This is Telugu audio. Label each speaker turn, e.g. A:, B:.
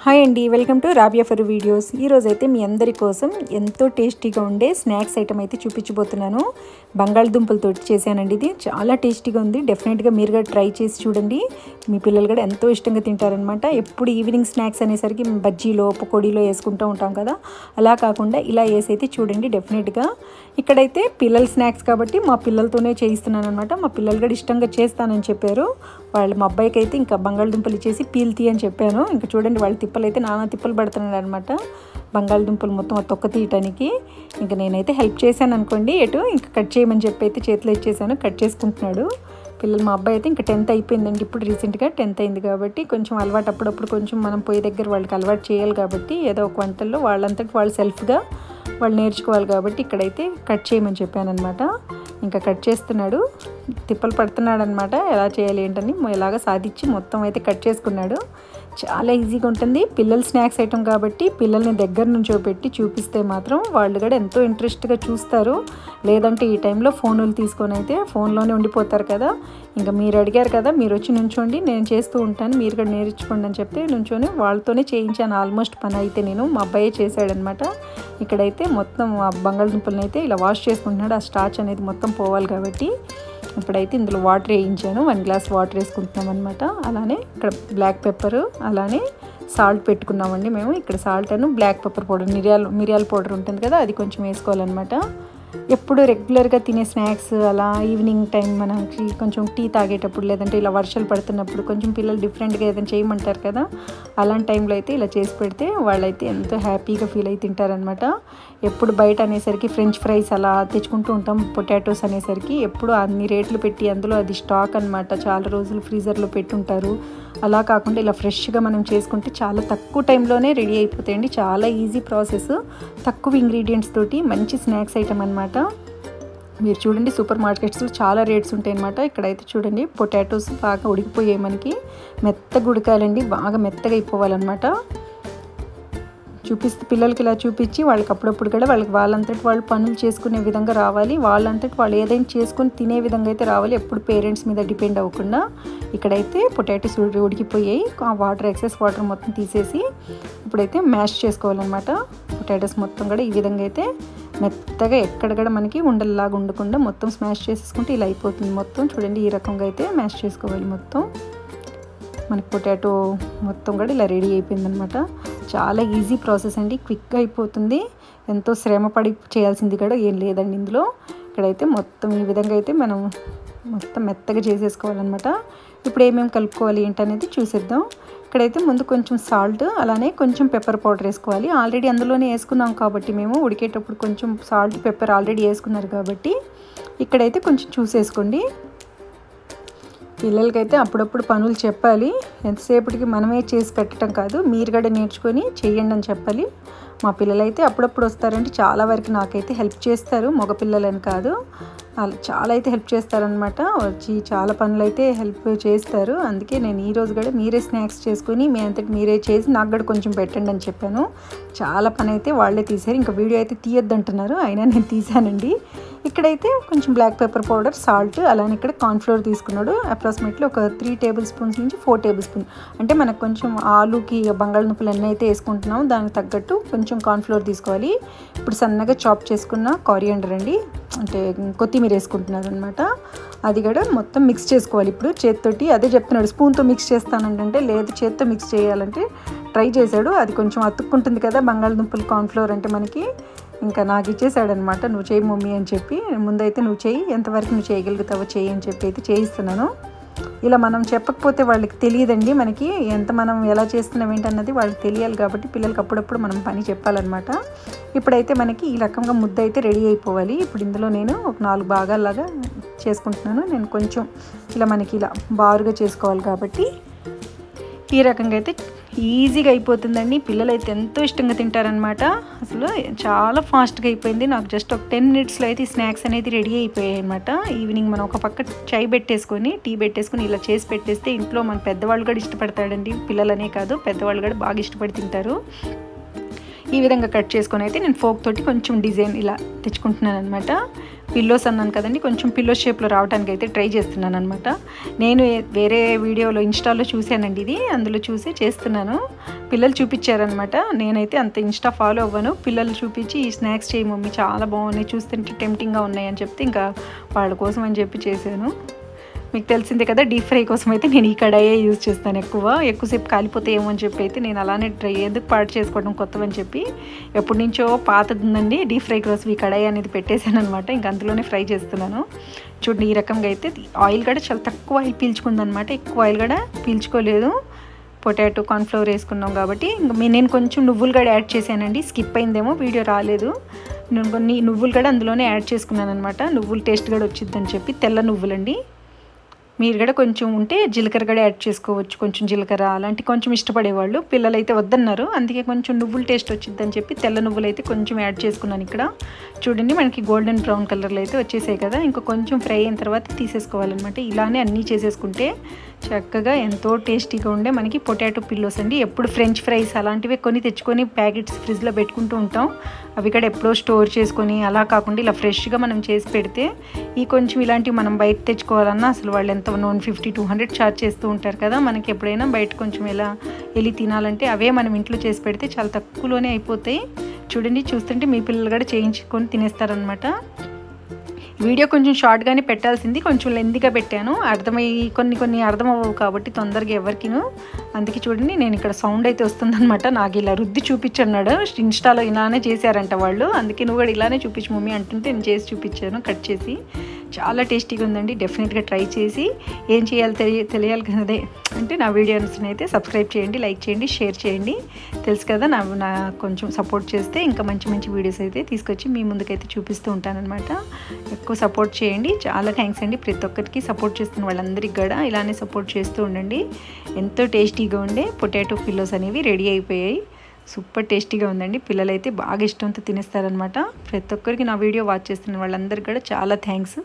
A: హాయ్ అండి, welcome to Rabia for videos. ఈరోజు అయితే మీ అందరి కోసం ఎంతో టేస్టీగా ఉండే స్నాక్స్ ఐటమ్ అయితే చూపించబోతున్నాను. బంగాళదుంపలతో చేశానండి. ఇది చాలా టేస్టీగా ఉంది. డెఫినెట్గా మీరు కూడా ట్రై చేసి చూడండి. మీ పిల్లలు కూడా ఎంతో ఇష్టంగా తింటారనమాట. ఎప్పుడు ఈవినింగ్ స్నాక్స్ అనేసరికి బజ్జీలో పకోడీలో వేసుకుంటూ ఉంటాం కదా, అలా కాకుండా ఇలా వేసి అయితే చూడండి. డెఫినెట్గా ఇక్కడైతే పిల్లల స్నాక్స్ కాబట్టి మా పిల్లలతోనే చేయిస్తున్నాను అనమాట. మా పిల్లలు కూడా ఇష్టంగా చేస్తానని చెప్పారు. మా అబ్బాయికి అయితే ఇంకా బంగాళదుంపలు ఇచ్చేసి పీల్తీ అని చెప్పాను. ఇంకా చూడండి, వాళ్ళ తిప్పలు అయితే నానా తిప్పలు పడుతున్నాడు అనమాట. బంగాళదుంపలు మొత్తం తొక్క తీయటానికి ఇంకా నేనైతే హెల్ప్ చేశాను అనుకోండి. ఇంకా కట్ చేయమని చెప్పి అయితే చేతిలో ఇచ్చేసాను. కట్ చేసుకుంటున్నాడు పిల్లలు. మా అబ్బాయి అయితే ఇంకా 10th అయిపోయిందండి. ఇప్పుడు రీసెంట్గా 10th అయింది కాబట్టి కొంచెం అలవాటు అప్పుడప్పుడు కొంచెం మనం పోయి దగ్గర వాళ్ళకి అలవాటు చేయాలి కాబట్టి ఏదో ఒక వంటల్లో వాళ్ళంతటి వాళ్ళు సెల్ఫ్గా వాళ్ళు నేర్చుకోవాలి కాబట్టి ఇక్కడైతే కట్ చేయమని చెప్పాను అనమాట. ఇంకా కట్ చేస్తున్నాడు, తిప్పలు పడుతున్నాడు అనమాట. ఎలా చేయాలి ఏంటని ఎలాగ సాధించి మొత్తం అయితే కట్ చేసుకున్నాడు. చాలా ఈజీగా ఉంటుంది. పిల్లల స్నాక్స్ ఐటమ్ కాబట్టి పిల్లల్ని దగ్గర నుంచి పెట్టి చూపిస్తే మాత్రం వాళ్ళు కూడా ఎంతో ఇంట్రెస్ట్గా చూస్తారు. లేదంటే ఈ టైంలో ఫోన్లు తీసుకొని అయితే ఫోన్లోనే ఉండిపోతారు కదా. ఇంకా మీరు అడిగారు కదా, మీరు వచ్చి నుంచోండి, నేను చేస్తూ ఉంటాను, మీరు కూడా నేర్చుకోండి అని చెప్తే నుంచొని వాళ్ళతోనే చేయించాను ఆల్మోస్ట్ పని అయితే. మా అబ్బాయే చేశాడనమాట. ఇక్కడైతే మొత్తం ఆ బంగాళదుంపలను అయితే ఇలా వాష్ చేసుకుంటున్నాడు. ఆ స్టార్చ్ అనేది మొత్తం పోవాలి కాబట్టి ఇప్పుడైతే ఇందులో వాటర్ వేయించాను. 1 గ్లాస్ వాటర్ వేసుకుంటున్నాం అనమాట. అలానే ఇక్కడ బ్లాక్ పెప్పర్, అలానే సాల్ట్ పెట్టుకున్నామండి మేము. ఇక్కడ సాల్ట్ అను బ్లాక్ పెప్పర్ పౌడర్, మిరియాల పౌడర్ ఉంటుంది కదా, అది కొంచెం వేసుకోవాలన్నమాట. ఎప్పుడు రెగ్యులర్గా తినే స్నాక్స్ అలా ఈవినింగ్ టైం మనకి కొంచెం టీ తాగేటప్పుడు లేదంటే ఇలా వర్షాలు పడుతున్నప్పుడు కొంచెం పిల్లలు డిఫరెంట్గా ఏదైనా చేయమంటారు కదా, అలాంటి టైంలో అయితే ఇలా చేసి పెడితే వాళ్ళైతే ఎంతో హ్యాపీగా ఫీల్ అయి తింటారనమాట. ఎప్పుడు బయట అనేసరికి ఫ్రెంచ్ ఫ్రైస్ అలా తెచ్చుకుంటూ ఉంటాం. పొటాటోస్ అనేసరికి ఎప్పుడు అన్ని రేట్లు పెట్టి అందులో అది స్టాక్ అనమాట, చాలా రోజులు ఫ్రీజర్లో పెట్టుంటారు. అలా కాకుండా ఇలా ఫ్రెష్గా మనం చేసుకుంటే చాలా తక్కువ టైంలోనే రెడీ అయిపోతాయండి. చాలా ఈజీ ప్రాసెస్, తక్కువ ఇంగ్రీడియంట్స్ తోటి మంచి స్నాక్స్ ఐటమ్ అనమాట. మీరు చూడండి, సూపర్ మార్కెట్స్లో చాలా రేట్స్ ఉంటాయి అనమాట. ఇక్కడైతే చూడండి, పొటాటోస్ బాగా ఉడికిపోయాయి, మనకి మెత్తగా ఉడకాలండి, బాగా మెత్తగా అయిపోవాలన్నమాట. చూపిస్తే పిల్లలకి ఇలా చూపించి వాళ్ళకి అప్పుడప్పుడు కూడా వాళ్ళంతటి వాళ్ళు పనులు చేసుకునే విధంగా రావాలి. వాళ్ళంతటి వాళ్ళు ఏదైనా చేసుకుని తినే విధంగా అయితే రావాలి. ఎప్పుడు పేరెంట్స్ మీద డిపెండ్ అవ్వకుండా. ఇక్కడైతే పొటాటోస్ ఉడికిపోయాయి. ఆ వాటర్, ఎక్సెస్ వాటర్ మొత్తం తీసేసి ఇప్పుడైతే మ్యాష్ చేసుకోవాలన్నమాట. పొటాటోస్ మొత్తం కూడా ఈ విధంగా అయితే మెత్తగా ఎక్కడ కూడా మనకి ఉండల్లాగా ఉండకుండా మొత్తం స్మాష్ చేసేసుకుంటే ఇలా అయిపోతుంది. మొత్తం చూడండి, ఈ రకంగా అయితే మ్యాష్ చేసుకోవాలి. మొత్తం మనకి పొటాటో మొత్తం కూడా ఇలా రెడీ అయిపోయిందనమాట. చాలా ఈజీ ప్రాసెస్ అండి, క్విక్గా అయిపోతుంది. ఎంతో శ్రమపడి చేయాల్సింది కూడా ఏం లేదండి ఇందులో. ఇక్కడైతే మొత్తం ఈ విధంగా అయితే మనం మొత్తం మెత్తగా చేసేసుకోవాలన్నమాట. ఇప్పుడు ఏమేమి కలుపుకోవాలి ఏంటనేది చూసేద్దాం. ఇక్కడైతే ముందు కొంచెం సాల్ట్, అలానే కొంచెం పెప్పర్ పౌడర్ వేసుకోవాలి. ఆల్రెడీ అందులోనే వేసుకున్నాం కాబట్టి మేము ఉడికేటప్పుడు కొంచెం సాల్ట్, పెప్పర్ ఆల్రెడీ వేసుకున్నారు కాబట్టి ఇక్కడైతే కొంచెం చూసేసుకోండి. పిల్లలకైతే అప్పుడప్పుడు పనులు చెప్పాలి. ఎంతసేపటికి మనమే చేసి పెట్టడం కాదు, మీరు కూడా నేర్చుకొని చేయండి అని చెప్పాలి. మా పిల్లలైతే అప్పుడప్పుడు వస్తారంటే చాలా వరకు నాకైతే హెల్ప్ చేస్తారు. మగ పిల్లలని కాదు, చాలా అయితే హెల్ప్ చేస్తారనమాట. వచ్చి చాలా పనులు అయితే హెల్ప్ చేస్తారు. అందుకే నేను ఈరోజు కూడా మీరే స్నాక్స్ చేసుకొని మీ అంతటి మీరే చేసి నాకు కూడా కొంచెం పెట్టండి అని చెప్పాను. చాలా పని అయితే వాళ్ళే తీశారు. ఇంకా వీడియో అయితే తీయొద్దంటున్నారు, అయినా నేను తీసానండి. ఇక్కడైతే కొంచెం బ్లాక్ పెప్పర్ పౌడర్, సాల్ట్, అలానే ఇక్కడ కార్న్ఫ్లోర్ తీసుకున్నాడు. అప్రాక్సిమేట్లీ ఒక 3 టేబుల్ స్పూన్స్ నుంచి 4 టేబుల్ స్పూన్, అంటే మనకు కొంచెం ఆలుకి బంగాళదుంపలు ఎన్ని అయితే వేసుకుంటున్నామో దానికి తగ్గట్టు కొంచెం కార్న్ఫ్లోర్ తీసుకోవాలి. ఇప్పుడు సన్నగా చాప్ చేసుకున్న కారియాండర్ అండి, అంటే కొత్తిమీర వేసుకుంటున్నారు అనమాట. అది కూడా మొత్తం మిక్స్ చేసుకోవాలి. ఇప్పుడు చేతితోటి అదే చెప్తున్నాడు, స్పూన్తో మిక్స్ చేస్తానంటే లేదు, చేతితో మిక్స్ చేయాలంటే ట్రై చేశాడు. అది కొంచెం అతుక్కుంటుంది కదా బంగాళదుంపలు కార్న్ఫ్లోర్ అంటే మనకి. ఇంకా నాకు ఇచ్చేసాడనమాట, నువ్వు చేయి మమ్మీ అని చెప్పి. ముందైతే నువ్వు చేయి, ఎంతవరకు నువ్వు చేయగలుగుతావో చేయి అని చెప్పి అయితే చేయిస్తున్నాను. ఇలా మనం చెప్పకపోతే వాళ్ళకి తెలియదండి, మనకి ఎంత మనం ఎలా చేస్తున్నాం ఏంటన్నది వాళ్ళకి తెలియాలి కాబట్టి పిల్లలకి అప్పుడప్పుడు మనం పని చెప్పాలన్నమాట. ఇప్పుడైతే మనకి ఈ రకంగా ముద్ద అయితే రెడీ అయిపోవాలి. ఇప్పుడు ఇందులో నేను ఒక 4 భాగాల్లాగా చేసుకుంటున్నాను. నేను కొంచెం ఇలా మనకి ఇలా బారుగా చేసుకోవాలి కాబట్టి ఈ రకంగా అయితే ఈజీగా అయిపోతుందండి. పిల్లలు అయితే ఎంతో ఇష్టంగా తింటారనమాట. అసలు చాలా ఫాస్ట్గా అయిపోయింది. నాకు జస్ట్ ఒక 10 మినిట్స్లో అయితే ఈ స్నాక్స్ అనేది రెడీ అయిపోయాయి అనమాట. ఈవినింగ్ మనం ఒక పక్క చాయ్ పెట్టేసుకొని, టీ పెట్టేసుకొని ఇలా చేసి పెట్టేస్తే ఇంట్లో మన పెద్దవాళ్ళు కూడా ఇష్టపడతాడండి. పిల్లలనే కాదు, పెద్దవాళ్ళు కూడా బాగా ఇష్టపడి తింటారు. ఈ విధంగా కట్ చేసుకొని అయితే నేను ఫోక్ తోటి కొంచెం డిజైన్ ఇలా తెచ్చుకుంటున్నాను అనమాట. పిల్లోస్ అన్నాను కదండి, కొంచెం పిల్లో షేప్లో రావడానికి అయితే ట్రై చేస్తున్నాను అనమాట. నేను వేరే వీడియోలో ఇన్స్టాలో చూశానండి ఇది, అందులో చూసి చేస్తున్నాను. పిల్లలు చూపించారనమాట. నేనైతే అంత ఇన్స్టా ఫాలో అవ్వను. పిల్లలు చూపించి ఈ స్నాక్స్ చేయి మమ్మీ చాలా బాగున్నాయి, చూస్తుంటే టెంప్టింగ్గా ఉన్నాయి అని చెప్తే ఇంకా వాళ్ళ కోసం అని చెప్పి చేశాను. మీకు తెలిసిందే కదా, డీప్ ఫ్రై కోసం అయితే నేను ఈ కడాయే యూజ్ చేస్తాను. ఎక్కువసేపు కాలిపోతే ఏమో అని చెప్పి అయితే నేను అలానే ఎందుకు పాడు చేసుకోవడం కొత్తవని చెప్పి ఎప్పటి నుంచో పాతది ఉందండి డీప్ ఫ్రై కోసం ఈ కడాయి అనేది పెట్టేశాను అనమాట. ఇంకా అందులోనే ఫ్రై చేస్తున్నాను. చూడండి ఈ రకంగా అయితే ఆయిల్ కూడా చాలా తక్కువ ఆయిల్ పీల్చుకుందనమాట, ఎక్కువ ఆయిల్ కూడా పీల్చుకోలేదు. పొటాటో కార్న్ఫ్లవర్ వేసుకున్నాం కాబట్టి ఇంకా నేను కొంచెం నువ్వులు కూడా యాడ్ చేశానండి. స్కిప్ అయిందేమో, వీడియో రాలేదు. నేను కొన్ని నువ్వులు కూడా అందులోనే యాడ్ చేసుకున్నాను అనమాట. నువ్వులు టేస్ట్ కూడా వచ్చిందని చెప్పి, తెల్ల నువ్వులండి. మీరు కూడా కొంచెం ఉంటే జీలకర్ర కూడా యాడ్ చేసుకోవచ్చు, కొంచెం జీలకర్ర అలాంటి కొంచెం ఇష్టపడేవాళ్ళు. పిల్లలు అయితే వద్దన్నారు, అందుకే కొంచెం నువ్వులు టేస్ట్ వచ్చిందని చెప్పి తెల్ల నువ్వులు అయితే కొంచెం యాడ్ చేసుకున్నాను ఇక్కడ. చూడండి మనకి గోల్డెన్ బ్రౌన్ కలర్లో అయితే వచ్చేసాయి కదా, ఇంకా కొంచెం ఫ్రై అయిన తర్వాత తీసేసుకోవాలన్నమాట. ఇలానే అన్నీ చేసేసుకుంటే చక్కగా ఎంతో టేస్టీగా ఉండే మనకి పొటాటో పిల్లోస్ అండి. ఎప్పుడు ఫ్రెంచ్ ఫ్రైస్ అలాంటివి కొని తెచ్చుకొని ప్యాకెట్స్ ఫ్రిడ్జ్లో పెట్టుకుంటూ ఉంటాం. అవి కూడా ఎప్పుడో స్టోర్ చేసుకొని అలా కాకుండా ఇలా ఫ్రెష్గా మనం చేసి పెడితే ఈ కొంచెం ఇలాంటివి మనం బయట తెచ్చుకోవాలన్నా అసలు వాళ్ళు ఎంత 150-200 ఛార్జ్ చేస్తూ ఉంటారు కదా. మనకి ఎప్పుడైనా బయట కొంచెం ఎలా వెళ్ళి తినాలంటే అవే మనం ఇంట్లో చేసి పెడితే చాలా తక్కువలోనే అయిపోతాయి. చూడండి, చూస్తుంటే మీ పిల్లలు కూడా చేయించుకొని తినేస్తారనమాట. వీడియో కొంచెం షార్ట్గానే పెట్టాల్సింది, కొంచెం లెంతీగా పెట్టాను. కొన్ని అర్థం అవ్వవు కాబట్టి తొందరగా ఎవరికిను. అందుకే చూడండి నేను ఇక్కడ సౌండ్ అయితే వస్తుందన్నమాట. నాకు ఇలా రుద్ది చూపించన్నాడు, ఇన్స్టాలో ఇలానే చేశారంట వాళ్ళు. అందుకే నువ్వు కూడా ఇలానే చూపించు మమ్మీ అంటుంటే నేను చేసి చూపించాను కట్ చేసి. చాలా టేస్టీగా ఉందండి. డెఫినెట్గా ట్రై చేసి ఏం చేయాలి తెలియాలి కదే అంటే నా వీడియోస్ని అయితే సబ్స్క్రైబ్ చేయండి, లైక్ చేయండి, షేర్ చేయండి. తెలుసు కదా, నా కొంచెం సపోర్ట్ చేస్తే ఇంకా మంచి మంచి వీడియోస్ అయితే తీసుకొచ్చి మీ ముందుకైతే చూపిస్తూ ఉంటానన్నమాట. ఎక్కువ సపోర్ట్ చేయండి. చాలా థ్యాంక్స్ అండి ప్రతి ఒక్కరికి సపోర్ట్ చేస్తున్న వాళ్ళందరికీ కూడా. ఇలానే సపోర్ట్ చేస్తూ ఉండండి. ఎంతో టేస్టీగా ఉండే పొటాటో పిల్లోస్ అనేవి రెడీ అయిపోయాయి. సూపర్ టేస్టీగా ఉందండి. పిల్లలైతే బాగా ఇష్టంతో తినేస్తారనమాట. ప్రతి ఒక్కరికి నా వీడియో వాచ్ చేస్తున్న వాళ్ళందరికీ కూడా చాలా థ్యాంక్స్.